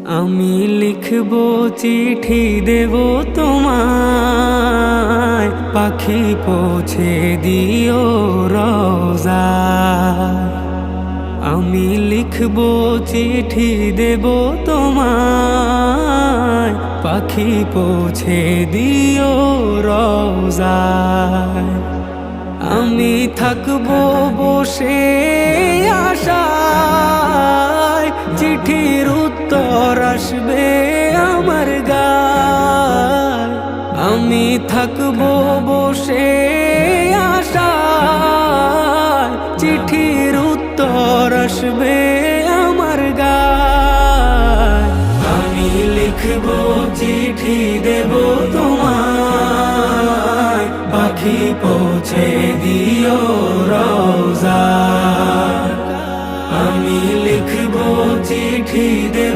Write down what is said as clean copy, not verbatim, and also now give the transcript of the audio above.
আমি লিখব চিঠি দেব তোমায়, পাখি পৌঁছে দিও রোজায়। আমি লিখব চিঠি দেব তোমায়, পাখি পৌঁছে দিও রোজায়। আমি থাকবো বসে আশায়, চিঠির উত্তর আসবে আমার গায়। আমি থাকবো বসে আশায়, চিঠির উত্তর আসবে আমার গায়। আমি লিখবো চিঠি দেব তোমায়, পাখি পৌঁছে দিও রোজায়। আমি লিখবো চিঠি দেব